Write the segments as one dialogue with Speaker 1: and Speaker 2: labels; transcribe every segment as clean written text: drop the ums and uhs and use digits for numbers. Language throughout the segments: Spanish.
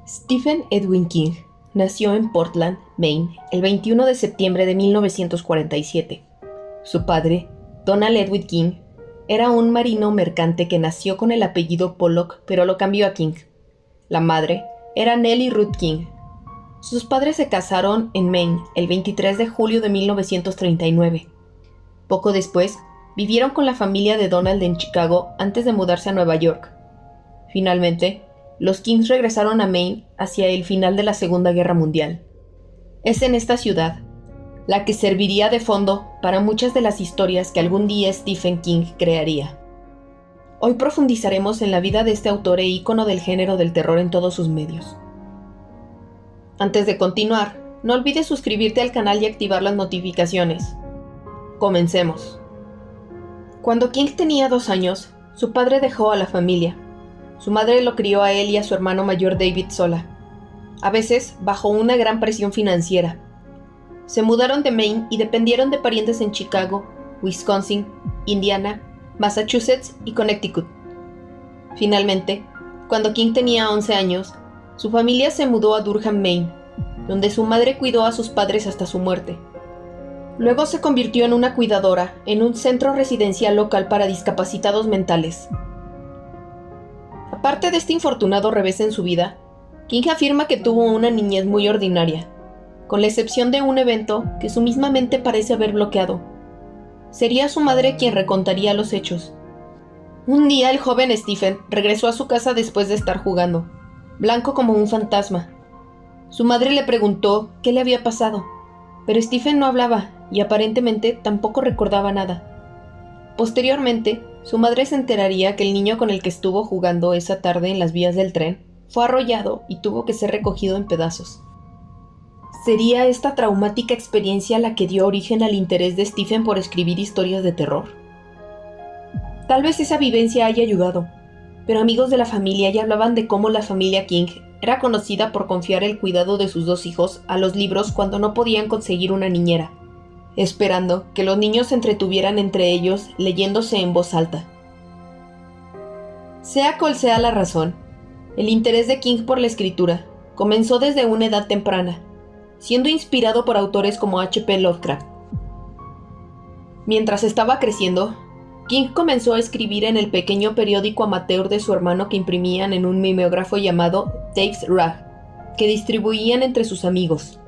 Speaker 1: Stephen Edwin King nació en Portland, Maine, el 21 de septiembre de 1947. Su padre, Donald Edwin King, era un marino mercante que nació con el apellido Pollock, pero lo cambió a King. La madre era Nellie Ruth King. Sus padres se casaron en Maine el 23 de julio de 1939. Poco después, vivieron con la familia de Donald en Chicago antes de mudarse a Nueva York. Finalmente, los Kings regresaron a Maine hacia el final de la Segunda Guerra Mundial. Es en esta ciudad, la que serviría de fondo para muchas de las historias que algún día Stephen King crearía. Hoy profundizaremos en la vida de este autor e ícono del género del terror en todos sus medios. Antes de continuar, no olvides suscribirte al canal y activar las notificaciones. Comencemos. Cuando King tenía 2 años, su padre dejó a la familia. Su madre lo crió a él y a su hermano mayor David sola, a veces bajo una gran presión financiera. Se mudaron de Maine y dependieron de parientes en Chicago, Wisconsin, Indiana, Massachusetts y Connecticut. Finalmente, cuando King tenía 11 años, su familia se mudó a Durham, Maine, donde su madre cuidó a sus padres hasta su muerte. Luego se convirtió en una cuidadora en un centro residencial local para discapacitados mentales. Aparte de este infortunado revés en su vida, King afirma que tuvo una niñez muy ordinaria, con la excepción de un evento que su misma mente parece haber bloqueado. Sería su madre quien recontaría los hechos. Un día el joven Stephen regresó a su casa después de estar jugando, blanco como un fantasma. Su madre le preguntó qué le había pasado, pero Stephen no hablaba y aparentemente tampoco recordaba nada. Posteriormente, su madre se enteraría que el niño con el que estuvo jugando esa tarde en las vías del tren fue arrollado y tuvo que ser recogido en pedazos. ¿Sería esta traumática experiencia la que dio origen al interés de Stephen por escribir historias de terror? Tal vez esa vivencia haya ayudado, pero amigos de la familia ya hablaban de cómo la familia King era conocida por confiar el cuidado de sus 2 hijos a los libros cuando no podían conseguir una niñera, esperando que los niños se entretuvieran entre ellos leyéndose en voz alta. Sea cual sea la razón, el interés de King por la escritura comenzó desde una edad temprana, siendo inspirado por autores como H.P. Lovecraft. Mientras estaba creciendo, King comenzó a escribir en el pequeño periódico amateur de su hermano que imprimían en un mimeógrafo llamado Dave's Rag, que distribuían entre sus amigos.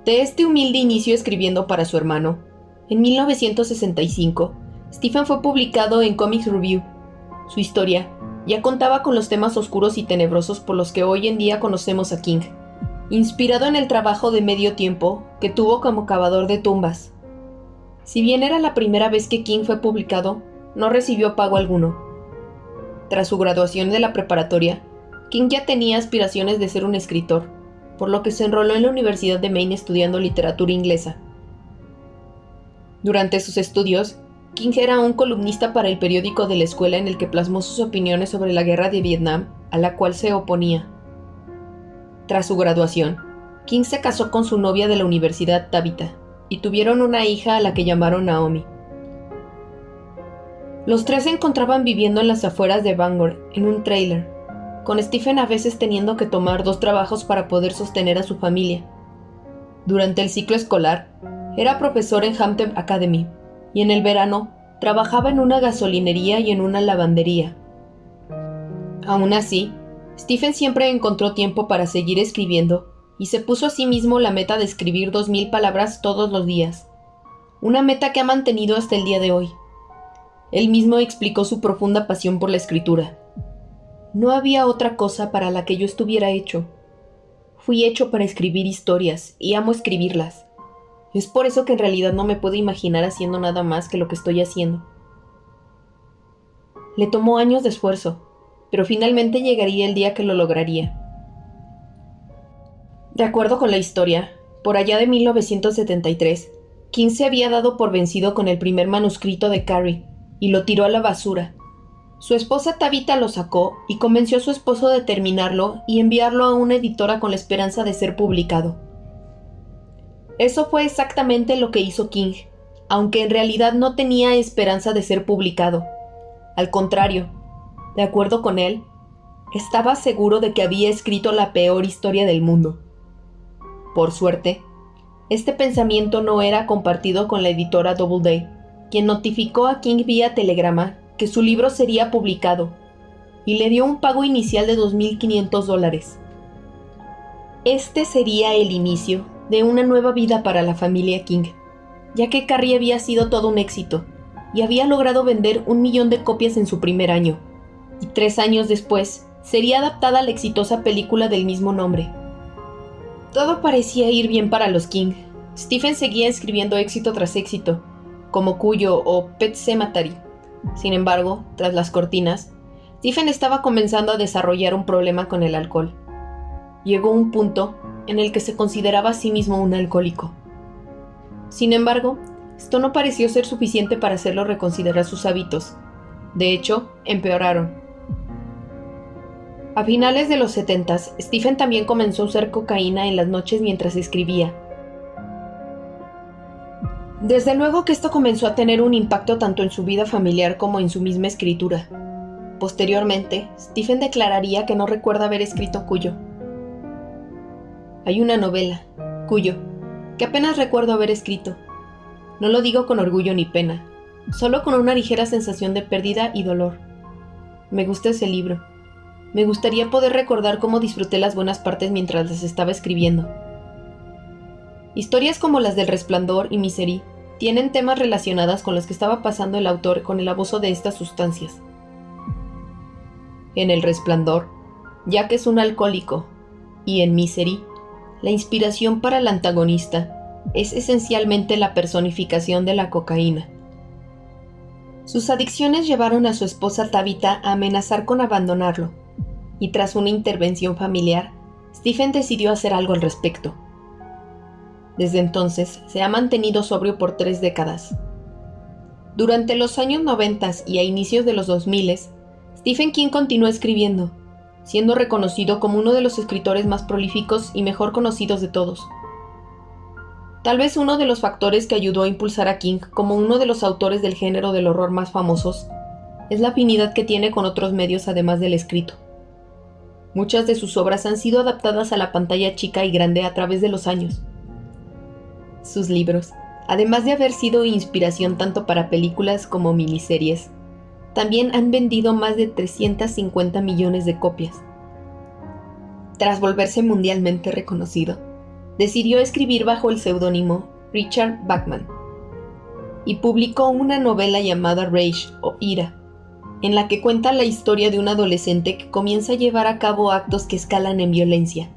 Speaker 1: De este humilde inicio escribiendo para su hermano, en 1965, Stephen fue publicado en Comics Review. Su historia ya contaba con los temas oscuros y tenebrosos por los que hoy en día conocemos a King, inspirado en el trabajo de medio tiempo que tuvo como cavador de tumbas. Si bien era la primera vez que King fue publicado, no recibió pago alguno. Tras su graduación de la preparatoria, King ya tenía aspiraciones de ser un escritor, por lo que se enroló en la Universidad de Maine estudiando literatura inglesa. Durante sus estudios, King era un columnista para el periódico de la escuela en el que plasmó sus opiniones sobre la guerra de Vietnam, a la cual se oponía. Tras su graduación, King se casó con su novia de la universidad, Tabitha, y tuvieron una hija a la que llamaron Naomi. Los 3 se encontraban viviendo en las afueras de Bangor, en un trailer, con Stephen a veces teniendo que tomar 2 trabajos para poder sostener a su familia. Durante el ciclo escolar, era profesor en Hampton Academy, y en el verano trabajaba en una gasolinería y en una lavandería. Aún así, Stephen siempre encontró tiempo para seguir escribiendo y se puso a sí mismo la meta de escribir 2000 palabras todos los días, una meta que ha mantenido hasta el día de hoy. Él mismo explicó su profunda pasión por la escritura. No había otra cosa para la que yo estuviera hecho. Fui hecho para escribir historias y amo escribirlas. Es por eso que en realidad no me puedo imaginar haciendo nada más que lo que estoy haciendo. Le tomó años de esfuerzo, pero finalmente llegaría el día que lo lograría. De acuerdo con la historia, por allá de 1973, King se había dado por vencido con el primer manuscrito de Carrie y lo tiró a la basura. Su esposa Tabitha lo sacó y convenció a su esposo de terminarlo y enviarlo a una editora con la esperanza de ser publicado. Eso fue exactamente lo que hizo King, aunque en realidad no tenía esperanza de ser publicado. Al contrario, de acuerdo con él, estaba seguro de que había escrito la peor historia del mundo. Por suerte, este pensamiento no era compartido con la editora Doubleday, quien notificó a King vía telegrama que su libro sería publicado y le dio un pago inicial de $2,500. Este sería el inicio de una nueva vida para la familia King, ya que Carrie había sido todo un éxito y había logrado vender 1 millón de copias en su primer año, y 3 años después sería adaptada la exitosa película del mismo nombre. Todo parecía ir bien para los King. Stephen seguía escribiendo éxito tras éxito, como Cuyo o Pet Sematary. Sin embargo, tras las cortinas, Stephen estaba comenzando a desarrollar un problema con el alcohol. Llegó un punto en el que se consideraba a sí mismo un alcohólico. Sin embargo, esto no pareció ser suficiente para hacerlo reconsiderar sus hábitos. De hecho, empeoraron. A finales de los 70s, Stephen también comenzó a usar cocaína en las noches mientras escribía. Desde luego que esto comenzó a tener un impacto tanto en su vida familiar como en su misma escritura. Posteriormente, Stephen declararía que no recuerda haber escrito Cuyo. Hay una novela, Cuyo, que apenas recuerdo haber escrito. No lo digo con orgullo ni pena, solo con una ligera sensación de pérdida y dolor. Me gusta ese libro. Me gustaría poder recordar cómo disfruté las buenas partes mientras las estaba escribiendo. Historias como las del Resplandor y Misery tienen temas relacionados con los que estaba pasando el autor con el abuso de estas sustancias. En El Resplandor, Jack es un alcohólico, y en Misery, la inspiración para el antagonista es esencialmente la personificación de la cocaína. Sus adicciones llevaron a su esposa Tabitha a amenazar con abandonarlo, y tras una intervención familiar, Stephen decidió hacer algo al respecto. Desde entonces, se ha mantenido sobrio por 3 décadas. Durante los años 90 y a inicios de los 2000, Stephen King continuó escribiendo, siendo reconocido como uno de los escritores más prolíficos y mejor conocidos de todos. Tal vez uno de los factores que ayudó a impulsar a King como uno de los autores del género del horror más famosos es la afinidad que tiene con otros medios además del escrito. Muchas de sus obras han sido adaptadas a la pantalla chica y grande a través de los años. Sus libros, además de haber sido inspiración tanto para películas como miniseries, también han vendido más de 350 millones de copias. Tras volverse mundialmente reconocido, decidió escribir bajo el seudónimo Richard Bachman y publicó una novela llamada Rage o Ira, en la que cuenta la historia de un adolescente que comienza a llevar a cabo actos que escalan en violencia.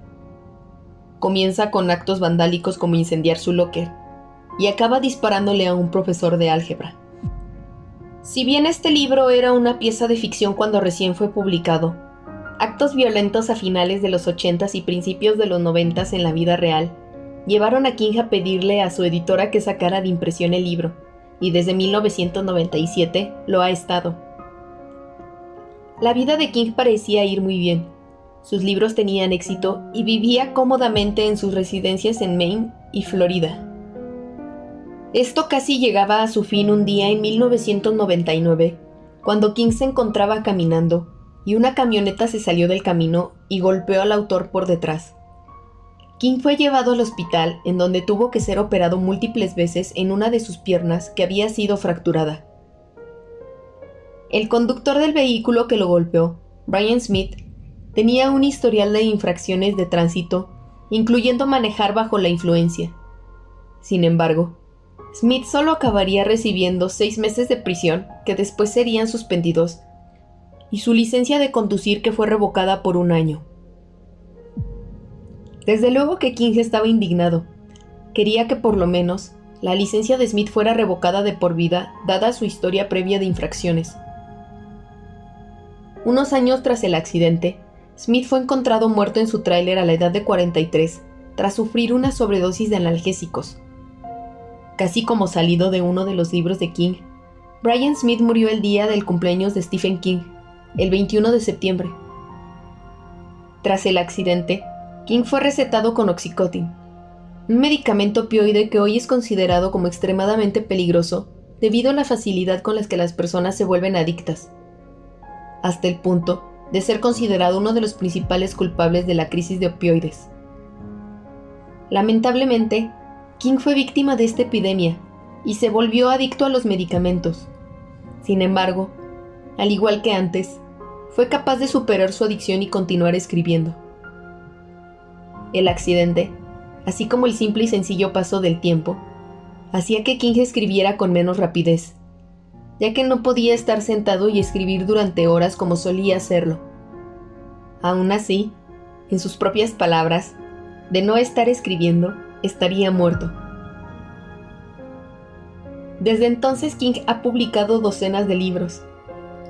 Speaker 1: Comienza con actos vandálicos como incendiar su locker y acaba disparándole a un profesor de álgebra. Si bien este libro era una pieza de ficción cuando recién fue publicado, actos violentos a finales de los 80s y principios de los 90s en la vida real llevaron a King a pedirle a su editora que sacara de impresión el libro, y desde 1997 lo ha estado. La vida de King parecía ir muy bien. Sus libros tenían éxito y vivía cómodamente en sus residencias en Maine y Florida. Esto casi llegaba a su fin un día en 1999, cuando King se encontraba caminando y una camioneta se salió del camino y golpeó al autor por detrás. King fue llevado al hospital, en donde tuvo que ser operado múltiples veces en una de sus piernas que había sido fracturada. El conductor del vehículo que lo golpeó, Brian Smith, tenía un historial de infracciones de tránsito, incluyendo manejar bajo la influencia. Sin embargo, Smith solo acabaría recibiendo 6 meses de prisión, que después serían suspendidos, y su licencia de conducir, que fue revocada por 1 año. Desde luego que King estaba indignado. Quería que por lo menos la licencia de Smith fuera revocada de por vida, dada su historia previa de infracciones. Unos años tras el accidente, Smith fue encontrado muerto en su tráiler a la edad de 43, tras sufrir una sobredosis de analgésicos. Casi como salido de uno de los libros de King, Brian Smith murió el día del cumpleaños de Stephen King, el 21 de septiembre. Tras el accidente, King fue recetado con Oxycontin, un medicamento opioide que hoy es considerado como extremadamente peligroso debido a la facilidad con la que las personas se vuelven adictas, hasta el punto de ser considerado uno de los principales culpables de la crisis de opioides. Lamentablemente, King fue víctima de esta epidemia y se volvió adicto a los medicamentos. Sin embargo, al igual que antes, fue capaz de superar su adicción y continuar escribiendo. El accidente, así como el simple y sencillo paso del tiempo, hacía que King escribiera con menos rapidez, ya que no podía estar sentado y escribir durante horas como solía hacerlo. Aún así, en sus propias palabras, de no estar escribiendo, estaría muerto. Desde entonces King ha publicado docenas de libros,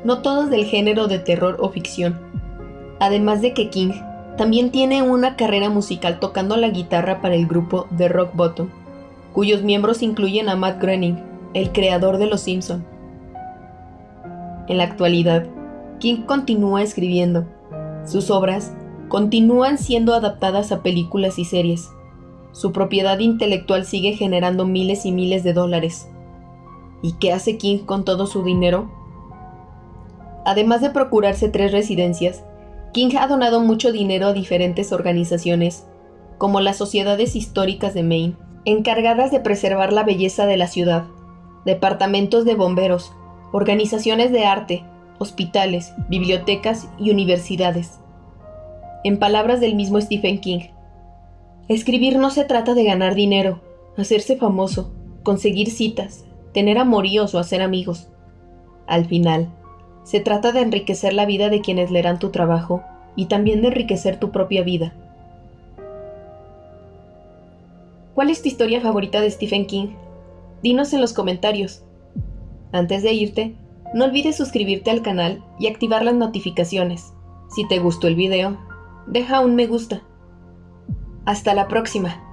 Speaker 1: no todos del género de terror o ficción. Además de que King también tiene una carrera musical tocando la guitarra para el grupo The Rock Bottom, cuyos miembros incluyen a Matt Groening, el creador de Los Simpson. En la actualidad, King continúa escribiendo. Sus obras continúan siendo adaptadas a películas y series. Su propiedad intelectual sigue generando miles y miles de dólares. ¿Y qué hace King con todo su dinero? Además de procurarse 3 residencias, King ha donado mucho dinero a diferentes organizaciones, como las Sociedades Históricas de Maine, encargadas de preservar la belleza de la ciudad, departamentos de bomberos, organizaciones de arte, hospitales, bibliotecas y universidades. En palabras del mismo Stephen King, escribir no se trata de ganar dinero, hacerse famoso, conseguir citas, tener amoríos o hacer amigos. Al final, se trata de enriquecer la vida de quienes leerán tu trabajo y también de enriquecer tu propia vida. ¿Cuál es tu historia favorita de Stephen King? Dinos en los comentarios. Antes de irte, no olvides suscribirte al canal y activar las notificaciones. Si te gustó el video, deja un me gusta. Hasta la próxima.